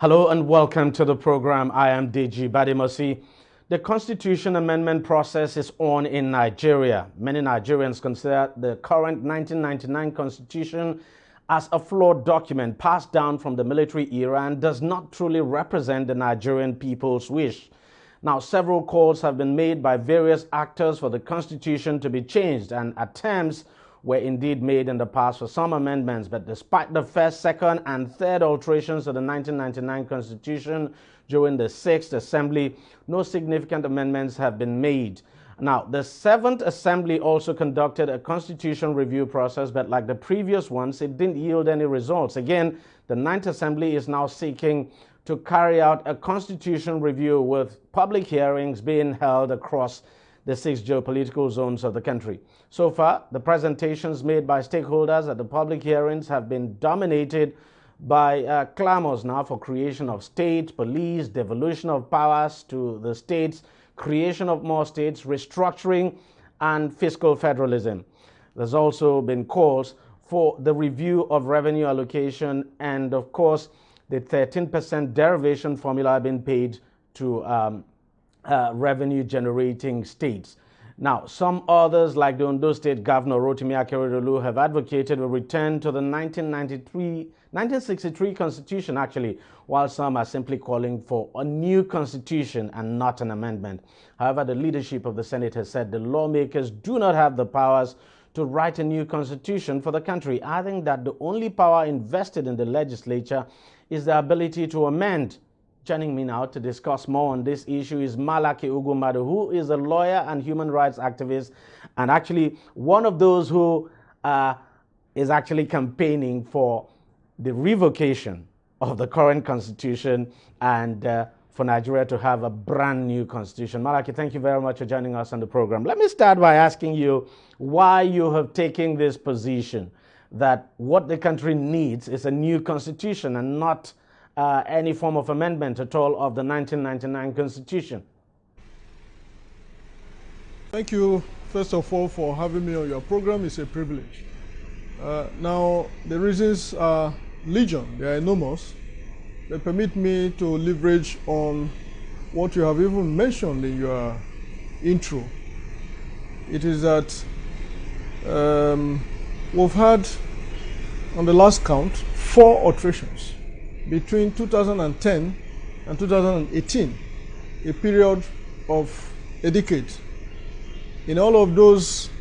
Hello and welcome to the program. I am DEJI360. The constitution amendment process is on in Nigeria. Many Nigerians consider the current 1999 constitution as a flawed document passed down from the military era and does not truly represent the Nigerian people's wish. Now, several calls have been made by various actors for the constitution to be changed, and attempts were indeed made in the past for some amendments, but despite the first, second, and third alterations to the 1999 Constitution during the 6th Assembly, no significant amendments have been made. Now, the 7th Assembly also conducted a constitution review process, but like the previous ones, it didn't yield any results. Again, the 9th Assembly is now seeking to carry out a constitution review with public hearings being held across the 6 geopolitical zones of the country. So far, the presentations made by stakeholders at the public hearings have been dominated by clamors now for creation of state, police, devolution of powers to the states, creation of more states, restructuring, and fiscal federalism. There's also been calls for the review of revenue allocation and, of course, the 13% derivation formula being paid to revenue-generating states. Now, some others, like the Ondo State Governor Rotimi Akeredolu, have advocated a return to the 1963 Constitution, actually, while some are simply calling for a new Constitution and not an amendment. However, the leadership of the Senate has said the lawmakers do not have the powers to write a new Constitution for the country, adding that the only power invested in the legislature is the ability to amend. Joining me now to discuss more on this issue is Malaki Ugumadu, who is a lawyer and human rights activist, and actually one of those who is actually campaigning for the revocation of the current constitution and for Nigeria to have a brand new constitution. Malaki, thank you very much for joining us on the program. Let me start by asking you why you have taken this position that what the country needs is a new constitution and not any form of amendment at all of the 1999 Constitution. Thank you, first of all, for having me on your program. It's a privilege. Now, the reasons are legion. They are enormous. They permit me to leverage on what you have even mentioned in your intro. It is that we've had, on the last count, 4 alterations between 2010 and 2018, a period of a decade. In all of those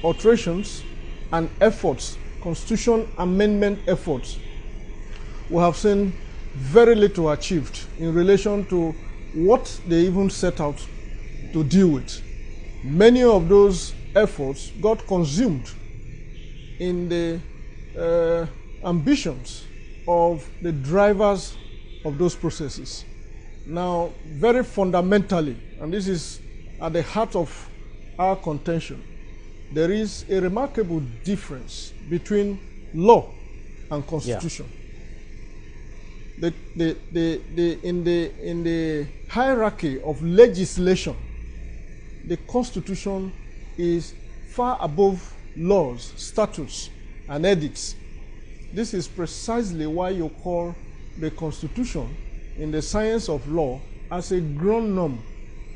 alterations and efforts, constitution amendment efforts, we have seen very little achieved in relation to what they even set out to deal with. Many of those efforts got consumed in the ambitions of the drivers of those processes. Now, very fundamentally, and this is at the heart of our contention, there is a remarkable difference between law and constitution. Yeah. In the hierarchy of legislation, the constitution is far above laws, statutes, and edicts. This is precisely why you call the Constitution in the science of law as a ground norm.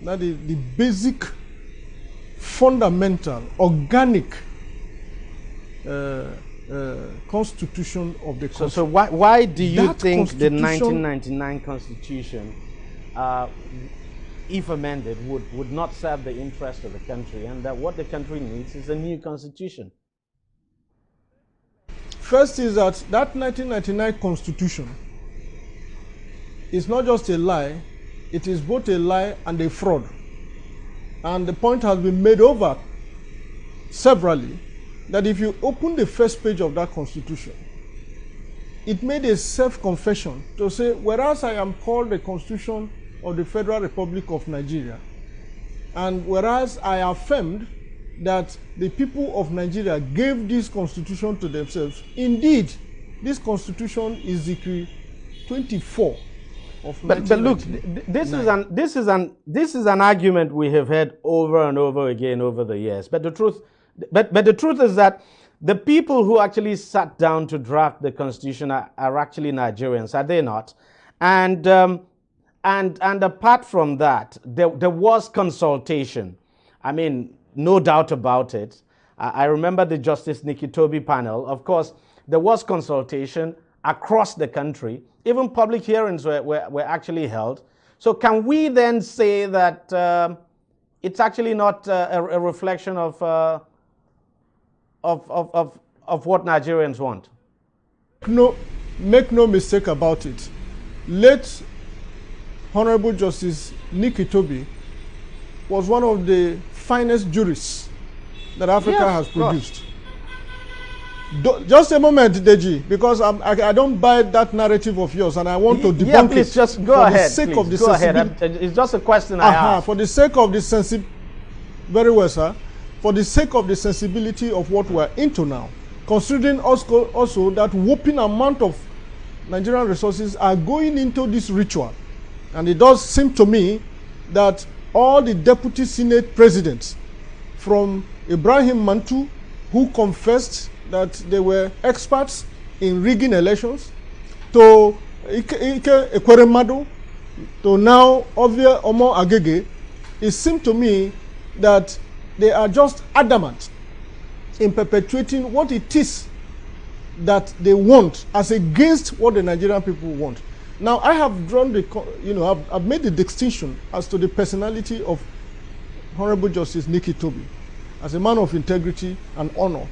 That is the basic, fundamental, organic constitution of the country. So why do you think the 1999 Constitution, if amended, would not serve the interest of the country, and that what the country needs is a new constitution? First is that 1999 Constitution is not just a lie, it is both a lie and a fraud. And the point has been made over severally that if you open the first page of that Constitution, it made a self-confession to say, whereas I am called the Constitution of the Federal Republic of Nigeria, and whereas I affirmed that the people of Nigeria gave this constitution to themselves. Indeed, this constitution is Decree 24 of 1999. But look, this is an argument we have heard over and over again over the years. But the truth is that the people who actually sat down to draft the constitution are actually Nigerians, are they not? And and apart from that, there was consultation. I mean, no doubt about it. I remember the Justice Nikki Toby panel. Of course, there was consultation across the country. Even public hearings were actually held. So can we then say that it's actually not a reflection of what Nigerians want? No, make no mistake about it. Late Honorable Justice Nikki Toby was one of the finest jurists that Africa has produced. Just a moment, Deji, because I don't buy that narrative of yours, and I want to debunk please, it. Just go ahead. Go ahead. It's just a question I have. For the sake of the sensibility, very well, sir. For the sake of the sensibility of what we're into now, considering also that whopping amount of Nigerian resources are going into this ritual, and it does seem to me that all the deputy Senate presidents, from Ibrahim Mantu, who confessed that they were experts in rigging elections, to Ike Ekweremadu, to now Ovie Omo Agege, it seemed to me that they are just adamant in perpetuating what it is that they want as against what the Nigerian people want. Now, I have drawn the, I've made the distinction as to the personality of Honorable Justice Nikki Toby as a man of integrity and honor.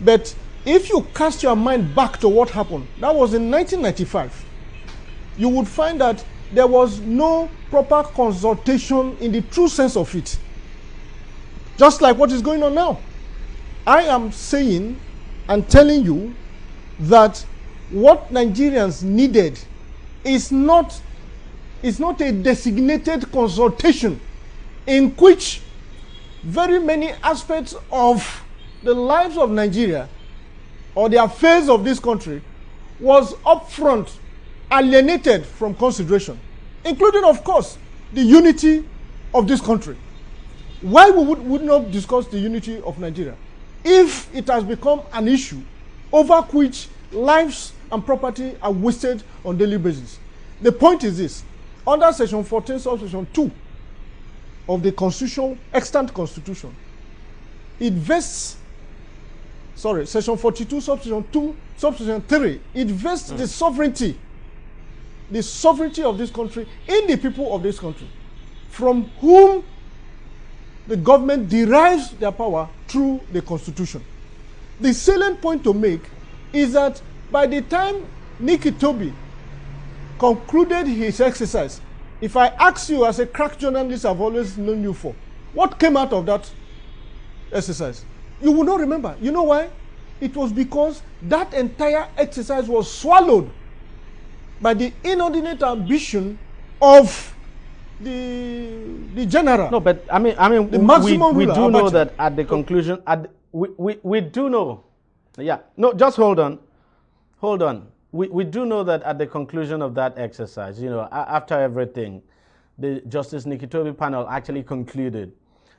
But if you cast your mind back to what happened, that was in 1995, you would find that there was no proper consultation in the true sense of it. Just like what is going on now. I am saying and telling you that what Nigerians needed is not a designated consultation in which very many aspects of the lives of Nigeria or the affairs of this country was upfront alienated from consideration, including, of course, the unity of this country. Why we would not discuss the unity of Nigeria if it has become an issue over which lives and property are wasted on a daily basis? The point is this: under Section 14, Subsection 2 of the Constitution, extant Constitution, it vests, Section 42, Subsection 2, Subsection 3, it vests the sovereignty of this country in the people of this country, from whom the government derives their power through the Constitution. The salient point to make is that by the time Nikki Toby concluded his exercise, if I ask you as a crack journalist I've always known you for, what came out of that exercise? You will not remember. You know why? It was because that entire exercise was swallowed by the inordinate ambition of the general. No, but I mean, the maximum we ruler, do know Abacha. that at the conclusion, we do know. Yeah, no, just hold on. We do know that at the conclusion of that exercise, after everything, the Justice Nikki Toby panel actually concluded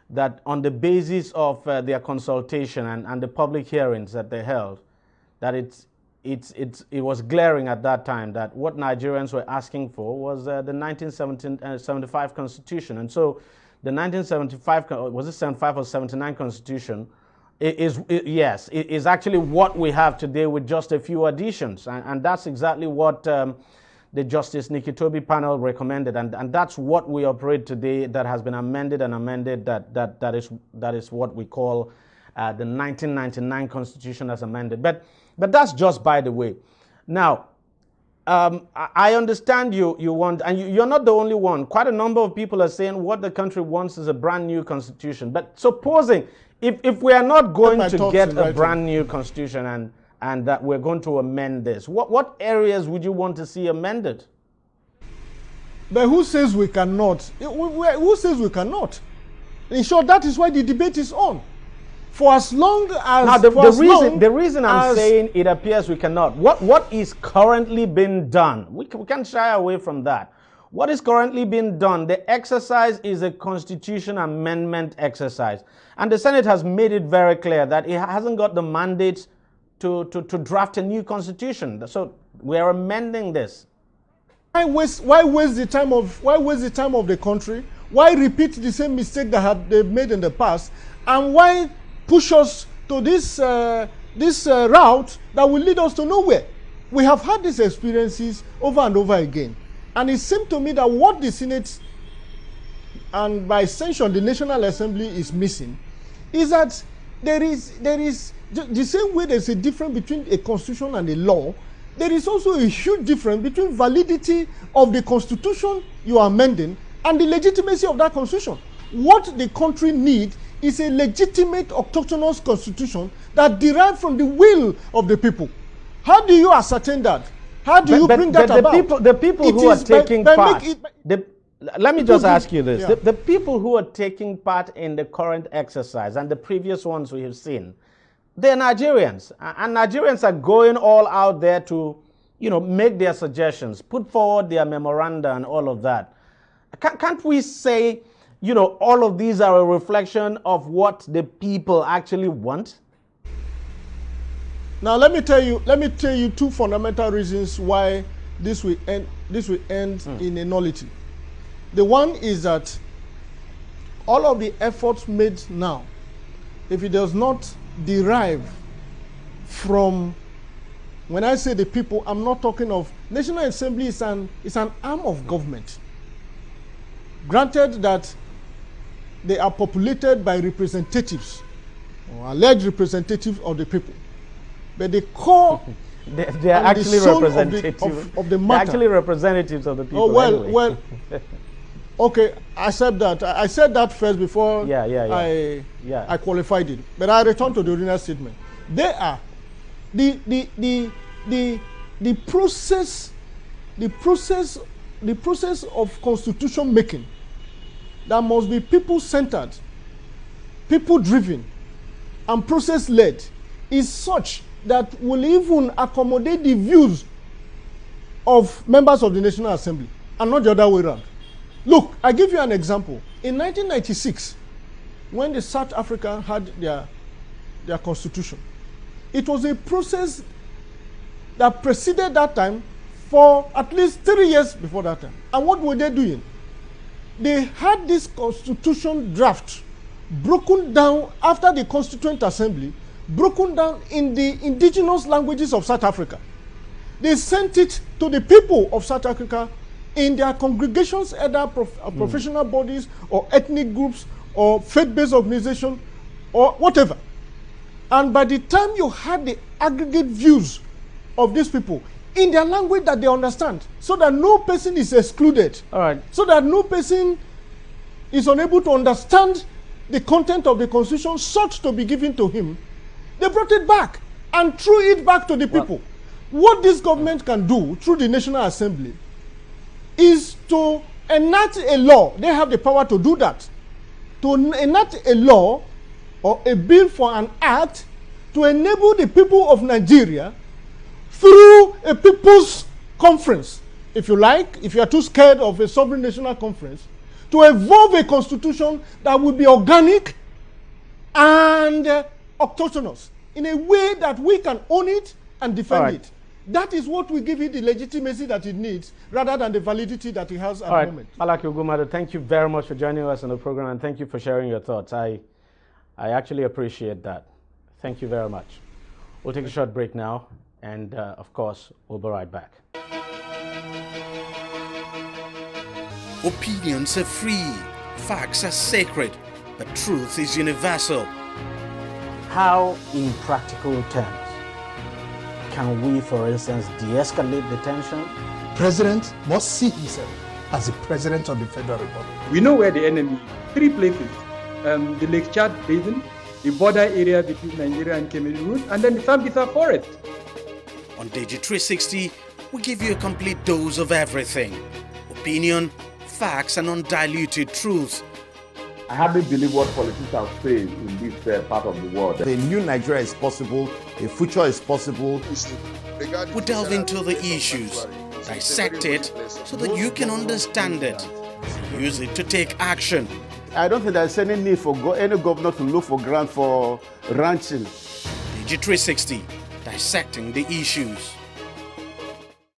that on the basis of their consultation and the public hearings that they held, that it was glaring at that time that what Nigerians were asking for was the 1975 Constitution. And so the 1975, was it 75 or 79 Constitution, is actually what we have today with just a few additions. And that's exactly what the Justice Nikki Toby panel recommended. And that's what we operate today, that has been amended and amended, that is what we call the 1999 Constitution as amended. But that's just by the way. Now, I understand you want, and you're not the only one. Quite a number of people are saying what the country wants is a brand new constitution. But supposing, if we are not going to get a brand new constitution and that we're going to amend this, what areas would you want to see amended? But who says we cannot? Who says we cannot? In short, that is why the debate is on. For as long as... Now, the reason I'm saying it appears we cannot, what is currently being done? We can't shy away from that. What is currently being done? The exercise is a constitution amendment exercise. And the Senate has made it very clear that it hasn't got the mandate to draft a new constitution. So we are amending this. Why waste the time of the country? Why repeat the same mistake that they've made in the past? And why push us to this route that will lead us to nowhere? We have had these experiences over and over again. And it seemed to me that what the Senate and by extension the National Assembly is missing is that there is the same way there's a difference between a constitution and a law, there is also a huge difference between validity of the constitution you are amending and the legitimacy of that constitution. What the country needs is a legitimate autonomous constitution that derives from the will of the people. How do you ascertain that? How do you bring that about? The people who are taking part. Let me just ask you this. Yeah. The people who are taking part in the current exercise and the previous ones we have seen, they're Nigerians. And Nigerians are going all out there to, make their suggestions, put forward their memoranda and all of that. Can't we say, all of these are a reflection of what the people actually want? Now let me tell you two fundamental reasons why this will end in a nullity. The one is that all of the efforts made now, if it does not derive from, when I say the people, I'm not talking of National Assembly is an arm of government. Granted that they are populated by representatives or alleged representatives of the people, but the core they are actually representatives of the matter. They're actually representatives of the people. Oh well, anyway. Okay, I said that. I said that first before I qualified it. But I return to the original statement. They are the process of constitution making that must be people-centered, people-driven, and process-led is such that will even accommodate the views of members of the National Assembly and not the other way around. Look, I give you an example. In 1996, when the South Africa had their constitution, it was a process that preceded that time for at least 3 years before that time. And what were they doing? They had this constitution draft broken down after the Constituent Assembly, broken down in the indigenous languages of South Africa. They sent it to the people of South Africa in their congregations, either professional bodies or ethnic groups or faith-based organization or whatever. And by the time you had the aggregate views of these people in their language that they understand, so that no person is excluded, all right, so that no person is unable to understand the content of the constitution sought to be given to him, they brought it back and threw it back to the people. What this government can do through the National Assembly is to enact a law. They have the power to do that. To enact a law or a bill for an act to enable the people of Nigeria through a people's conference, if you like, if you are too scared of a sovereign national conference, to evolve a constitution that will be organic and autonomous in a way that we can own it and defend it. That is what will give it the legitimacy that it needs, rather than the validity that it has at the moment. Malaki Ogumadu, thank you very much for joining us on the program, and thank you for sharing your thoughts. I actually appreciate that. Thank you very much. We'll take a short break now, and of course, we'll be right back. Opinions are free, facts are sacred, but truth is universal. How, in practical terms, can we, for instance, de-escalate the tension? President must see himself as the President of the Federal Republic. We know where the enemy is. 3 places. The Lake Chad Basin, the border area between Nigeria and Cameroon, and then the Sambisa Forest. On DEJI360, we give you a complete dose of everything. Opinion, facts, and undiluted truth. I hardly believe what politicians are saying in this part of the world. A new Nigeria is possible, a future is possible. We delve into the issues, dissect it so that you can understand it, and use it to take action. I don't think there's any need for any governor to look for grant for ranching. DEJI360, dissecting the issues.